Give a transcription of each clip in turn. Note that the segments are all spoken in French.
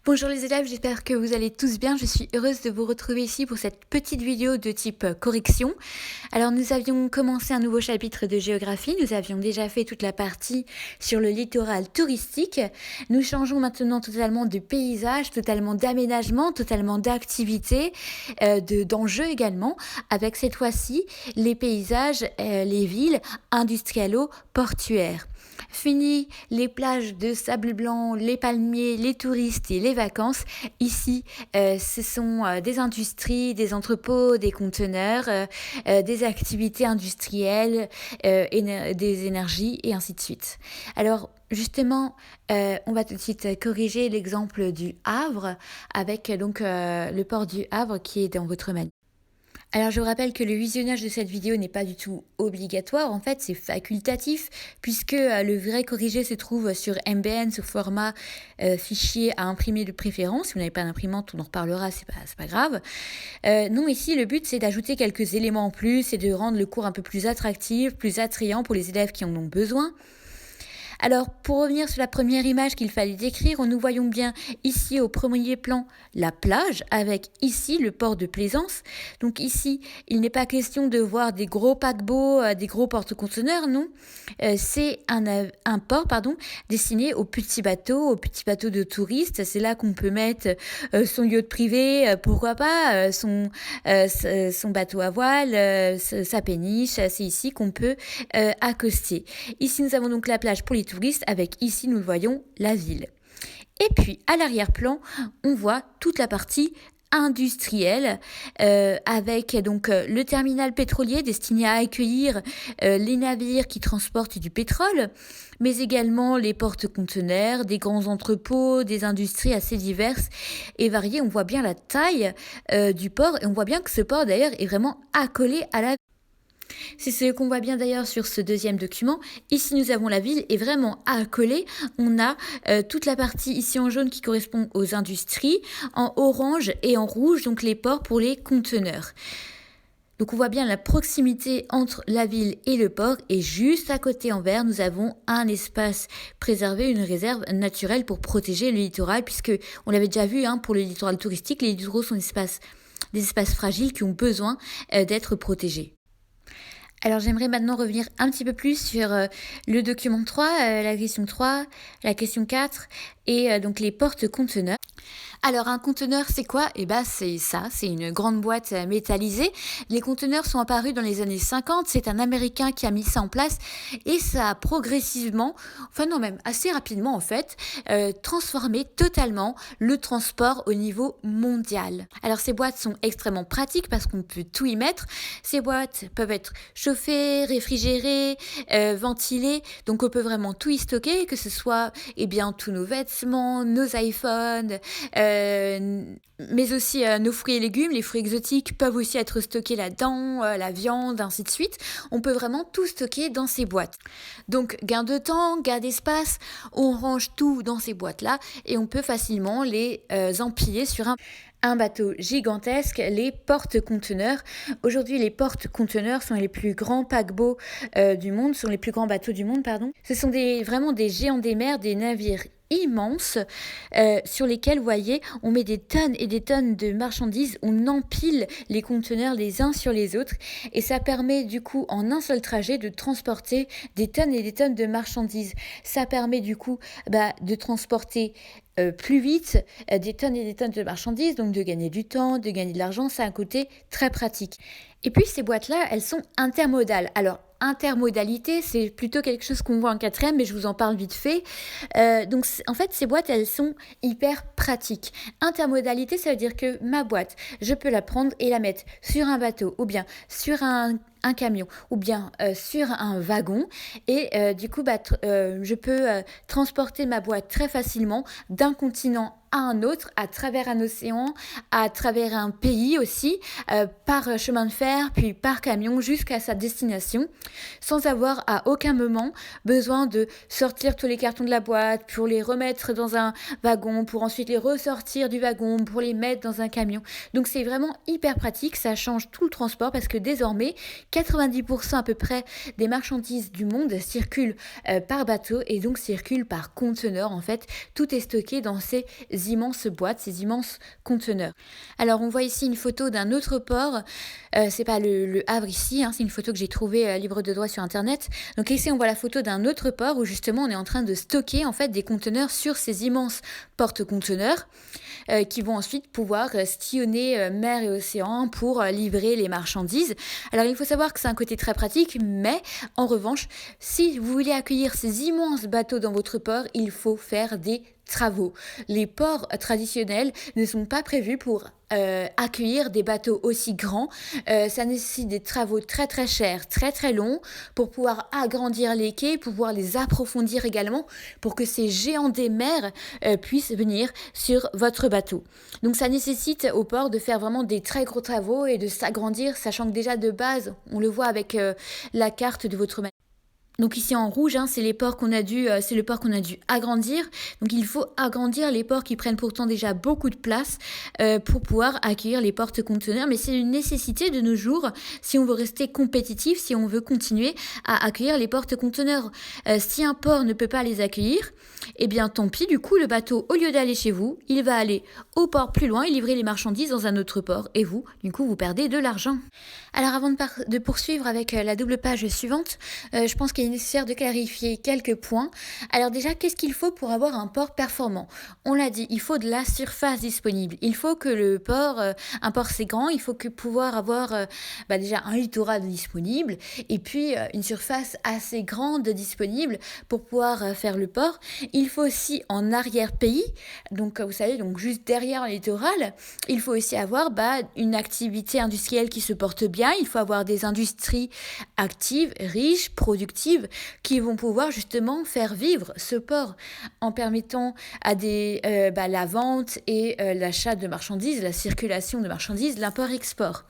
Bonjour les élèves, j'espère que vous allez tous bien. Je suis heureuse de vous retrouver ici pour cette petite vidéo de type correction. Alors nous avions commencé un nouveau chapitre de géographie, nous avions déjà fait toute la partie sur le littoral touristique. Nous changeons maintenant totalement de paysage, totalement d'aménagement, totalement d'activité, d'enjeux également, avec cette fois-ci les paysages, les villes industrialo-portuaires. Fini les plages de sable blanc, les palmiers, les touristes et les vacances. Ici, ce sont des industries, des entrepôts, des conteneurs, des activités industrielles, des énergies et ainsi de suite. Alors, justement, on va tout de suite corriger l'exemple du Havre avec donc le port du Havre qui est dans votre manuel. Alors je vous rappelle que le visionnage de cette vidéo n'est pas du tout obligatoire, en fait c'est facultatif puisque le vrai corrigé se trouve sur MBN sous format fichier à imprimer de préférence. Si vous n'avez pas d'imprimante, on en reparlera, c'est pas grave. Non, ici le but c'est d'ajouter quelques éléments en plus et de rendre le cours un peu plus attractif, plus attrayant pour les élèves qui en ont besoin. Alors, pour revenir sur la première image qu'il fallait décrire, nous voyons bien ici au premier plan la plage avec ici le port de plaisance. Donc ici, il n'est pas question de voir des gros paquebots, des gros porte-conteneurs, non. C'est un port destiné aux petits bateaux de touristes. C'est là qu'on peut mettre son yacht privé, pourquoi pas, son bateau à voile, sa péniche. C'est ici qu'on peut accoster. Ici, nous avons donc la plage pour les touristes avec ici, nous le voyons, la ville. Et puis, à l'arrière-plan, on voit toute la partie industrielle avec donc le terminal pétrolier destiné à accueillir les navires qui transportent du pétrole, mais également les porte-conteneurs, des grands entrepôts, des industries assez diverses et variées. On voit bien la taille du port et on voit bien que ce port d'ailleurs est vraiment accolé à la. C'est ce qu'on voit bien d'ailleurs sur ce deuxième document. Ici, nous avons la ville et vraiment accolée, on a toute la partie ici en jaune qui correspond aux industries, en orange et en rouge, donc les ports pour les conteneurs. Donc on voit bien la proximité entre la ville et le port et juste à côté en vert, nous avons un espace préservé, une réserve naturelle pour protéger le littoral puisque on l'avait déjà vu pour le littoral touristique, les littoraux sont des espaces fragiles qui ont besoin d'être protégés. Alors j'aimerais maintenant revenir un petit peu plus sur le document 3, la question 3, la question 4 et donc les porte-conteneurs. Alors un conteneur c'est quoi ? C'est ça, c'est une grande boîte métallisée. Les conteneurs sont apparus dans les années 50, c'est un Américain qui a mis ça en place et ça a progressivement, même assez rapidement en fait, transformé totalement le transport au niveau mondial. Alors ces boîtes sont extrêmement pratiques parce qu'on peut tout y mettre. Ces boîtes peuvent être chauffées, réfrigérées, ventilées, donc on peut vraiment tout y stocker, que ce soit tous nos vêtements, nos iPhones, mais aussi nos fruits et légumes. Les fruits exotiques peuvent aussi être stockés là-dedans, la viande, ainsi de suite. On peut vraiment tout stocker dans ces boîtes. Donc gain de temps, gain d'espace, on range tout dans ces boîtes-là et on peut facilement les empiler sur un bateau gigantesque, les porte-conteneurs. Aujourd'hui, les porte-conteneurs sont les plus grands paquebots du monde, sont les plus grands bateaux du monde, pardon. Ce sont vraiment des géants des mers, des navires immenses sur lesquels, vous voyez, on met des tonnes et des tonnes de marchandises, on empile les conteneurs les uns sur les autres et ça permet du coup en un seul trajet de transporter des tonnes et des tonnes de marchandises. Ça permet du coup de transporter plus vite des tonnes et des tonnes de marchandises, donc de gagner du temps, de gagner de l'argent, ça a un côté très pratique. Et puis ces boîtes-là, elles sont intermodales. Alors intermodalité, c'est plutôt quelque chose qu'on voit en 4e, mais je vous en parle vite fait. Donc en fait, ces boîtes, elles sont hyper pratiques. Intermodalité, ça veut dire que ma boîte, je peux la prendre et la mettre sur un bateau, ou bien sur un camion, ou bien sur un wagon, et du coup, je peux transporter ma boîte très facilement d'un continent à un autre, à travers un océan, à travers un pays aussi, par chemin de fer, puis par camion jusqu'à sa destination, sans avoir à aucun moment besoin de sortir tous les cartons de la boîte pour les remettre dans un wagon, pour ensuite les ressortir du wagon, pour les mettre dans un camion. Donc c'est vraiment hyper pratique, ça change tout le transport parce que désormais, 90% à peu près des marchandises du monde circulent par bateau et donc circulent par conteneur en fait. Tout est stocké dans ces immenses boîtes, ces immenses conteneurs. Alors on voit ici une photo d'un autre port, c'est pas le Havre ici, hein, c'est une photo que j'ai trouvée libre de droit sur internet. Donc ici on voit la photo d'un autre port où justement on est en train de stocker en fait des conteneurs sur ces immenses porte-conteneurs qui vont ensuite pouvoir sillonner mer et océan pour livrer les marchandises. Alors il faut savoir que c'est un côté très pratique, mais en revanche, si vous voulez accueillir ces immenses bateaux dans votre port, il faut faire des travaux. Les ports traditionnels ne sont pas prévus pour accueillir des bateaux aussi grands. Ça nécessite des travaux très très chers, très très longs pour pouvoir agrandir les quais, pouvoir les approfondir également pour que ces géants des mers puissent venir sur votre bateau. Donc ça nécessite au port de faire vraiment des très gros travaux et de s'agrandir, sachant que déjà de base, on le voit avec la carte de votre bateau. Donc ici en rouge, hein, c'est le port qu'on a dû agrandir. Donc il faut agrandir les ports qui prennent pourtant déjà beaucoup de place pour pouvoir accueillir les porte-conteneurs. Mais c'est une nécessité de nos jours si on veut rester compétitif, si on veut continuer à accueillir les porte-conteneurs. Si un port ne peut pas les accueillir, eh bien tant pis, du coup le bateau, au lieu d'aller chez vous, il va aller au port plus loin et livrer les marchandises dans un autre port. Et vous, du coup, vous perdez de l'argent. Alors avant de poursuivre avec la double page suivante, je pense qu'il est nécessaire de clarifier quelques points. Alors déjà, qu'est-ce qu'il faut pour avoir un port performant? On l'a dit, il faut de la surface disponible. Il faut que le port, un port c'est grand, il faut que pouvoir avoir déjà un littoral disponible et puis une surface assez grande disponible pour pouvoir faire le port. Il faut aussi en arrière-pays, donc vous savez, donc juste derrière le littoral, il faut aussi avoir une activité industrielle qui se porte bien. Il faut avoir des industries actives, riches, productives, qui vont pouvoir justement faire vivre ce port en permettant à la vente et l'achat de marchandises, la circulation de marchandises, l'import-export.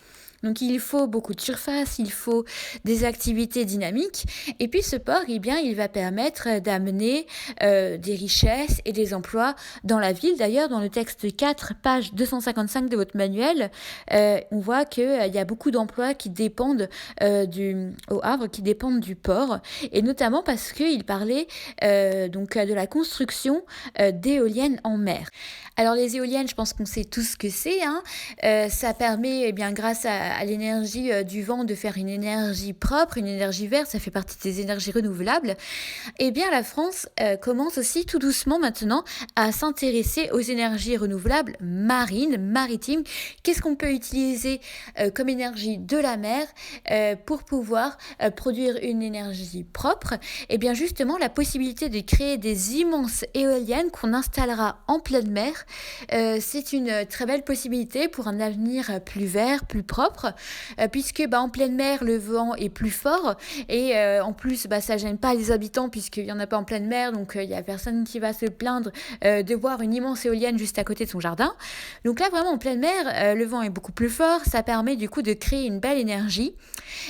Donc il faut beaucoup de surface, il faut des activités dynamiques et puis ce port, il va permettre d'amener des richesses et des emplois dans la ville. D'ailleurs, dans le texte 4, page 255 de votre manuel, on voit qu'il y a beaucoup d'emplois qui dépendent au Havre, qui dépendent du port et notamment parce qu'il parlait de la construction d'éoliennes en mer. Alors les éoliennes, je pense qu'on sait tous ce que c'est. Ça permet, grâce à l'énergie du vent, de faire une énergie propre, une énergie verte. Ça fait partie des énergies renouvelables. La France commence aussi tout doucement maintenant à s'intéresser aux énergies renouvelables maritimes. Qu'est-ce qu'on peut utiliser comme énergie de la mer pour pouvoir produire une énergie propre? Justement, la possibilité de créer des immenses éoliennes qu'on installera en pleine mer. C'est une très belle possibilité pour un avenir plus vert, plus propre, puisque en pleine mer, le vent est plus fort et en plus, ça gêne pas les habitants puisqu'il n'y en a pas en pleine mer, donc il n'y a personne qui va se plaindre de voir une immense éolienne juste à côté de son jardin. Donc là, vraiment en pleine mer, le vent est beaucoup plus fort, ça permet du coup de créer une belle énergie,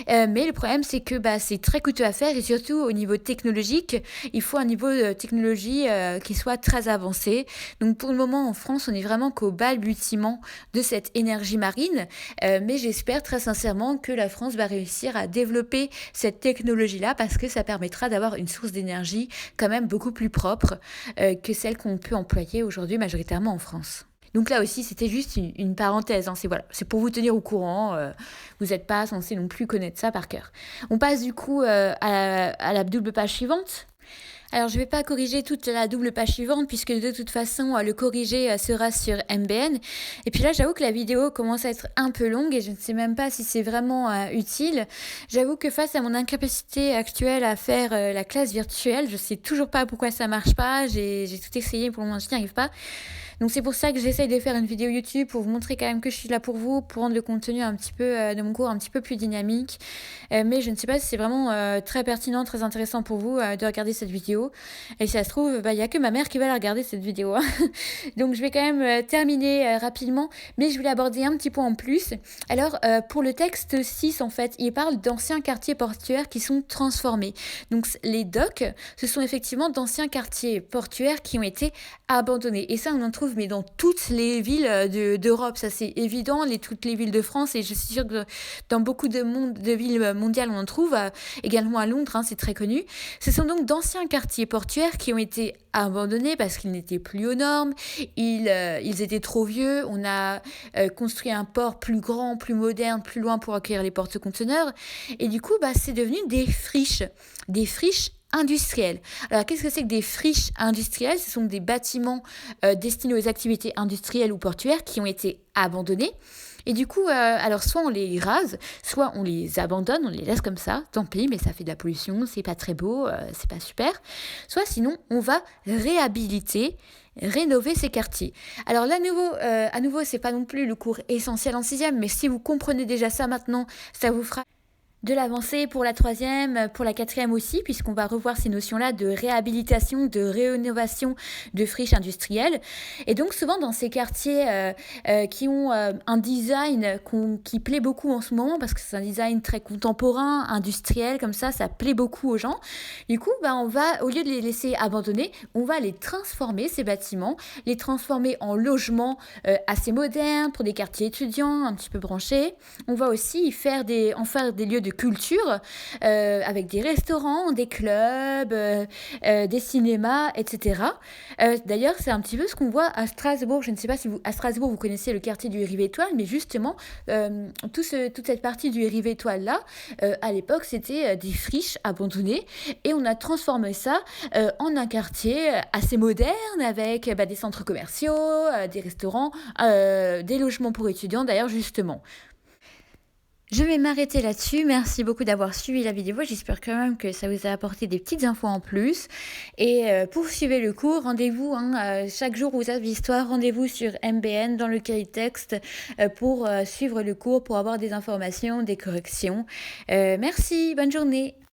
mais le problème c'est que c'est très coûteux à faire et surtout au niveau technologique, il faut un niveau de technologie qui soit très avancé. Donc pour le moment, en France, on est vraiment qu'au balbutiement de cette énergie marine, mais j'espère très sincèrement que la France va réussir à développer cette technologie-là parce que ça permettra d'avoir une source d'énergie quand même beaucoup plus propre que celle qu'on peut employer aujourd'hui majoritairement en France. Donc là aussi, c'était juste une parenthèse, c'est pour vous tenir au courant, vous n'êtes pas censé non plus connaître ça par cœur. On passe du coup à la double page suivante. Alors, je ne vais pas corriger toute la double page suivante puisque de toute façon, le corrigé sera sur MBN. Et puis là, j'avoue que la vidéo commence à être un peu longue et je ne sais même pas si c'est vraiment utile. J'avoue que face à mon incapacité actuelle à faire la classe virtuelle, je ne sais toujours pas pourquoi ça ne marche pas. J'ai tout essayé, pour le moment, je n'y arrive pas. Donc c'est pour ça que j'essaye de faire une vidéo YouTube pour vous montrer quand même que je suis là pour vous, pour rendre le contenu un petit peu de mon cours un petit peu plus dynamique. Mais je ne sais pas si c'est vraiment très pertinent, très intéressant pour vous de regarder cette vidéo. Et si ça se trouve, il n'y a que ma mère qui va la regarder cette vidéo. Donc je vais quand même terminer rapidement, mais je voulais aborder un petit point en plus. Alors pour le texte 6, en fait, il parle d'anciens quartiers portuaires qui sont transformés. Donc les docks, ce sont effectivement d'anciens quartiers portuaires qui ont été abandonnés. Et ça, on en trouve trouve mais dans toutes les villes d'Europe, ça c'est évident, toutes les villes de France, et je suis sûre que dans beaucoup de villes mondiales on en trouve, également à Londres, hein, c'est très connu. Ce sont donc d'anciens quartiers portuaires qui ont été abandonnés parce qu'ils n'étaient plus aux normes, ils étaient trop vieux, on a construit un port plus grand, plus moderne, plus loin pour accueillir les porte-conteneurs, et du coup c'est devenu des friches industrielles. Alors, qu'est-ce que c'est que des friches industrielles? Ce sont des bâtiments destinés aux activités industrielles ou portuaires qui ont été abandonnés. Et du coup, alors soit on les rase, soit on les abandonne, on les laisse comme ça, tant pis, mais ça fait de la pollution, c'est pas très beau, c'est pas super. Soit sinon, on va rénover ces quartiers. Alors là, à nouveau, c'est pas non plus le cours essentiel en 6e, mais si vous comprenez déjà ça maintenant, ça vous fera de l'avancée pour la 3e, pour la 4e aussi, puisqu'on va revoir ces notions-là de réhabilitation, de rénovation de friches industrielles. Et donc souvent dans ces quartiers qui ont un design qui plaît beaucoup en ce moment, parce que c'est un design très contemporain, industriel, comme ça plaît beaucoup aux gens. Du coup, on va, au lieu de les laisser abandonnés, on va les transformer, ces bâtiments, les transformer en logements assez modernes, pour des quartiers étudiants, un petit peu branchés. On va aussi en faire des lieux de culture, avec des restaurants, des clubs, des cinémas, etc. D'ailleurs, c'est un petit peu ce qu'on voit à Strasbourg. Je ne sais pas si à Strasbourg, vous connaissez le quartier du Rive-Étoile, mais justement, toute cette partie du Rive-Étoile-là, à l'époque, c'était des friches abandonnées, et on a transformé ça en un quartier assez moderne, avec des centres commerciaux, des restaurants, des logements pour étudiants, d'ailleurs, justement. Je vais m'arrêter là-dessus. Merci beaucoup d'avoir suivi la vidéo. J'espère quand même que ça vous a apporté des petites infos en plus. Et poursuivez le cours. Rendez-vous chaque jour où vous avez histoire. Rendez-vous sur MBN dans le cahier de texte pour suivre le cours, pour avoir des informations, des corrections. Merci. Bonne journée.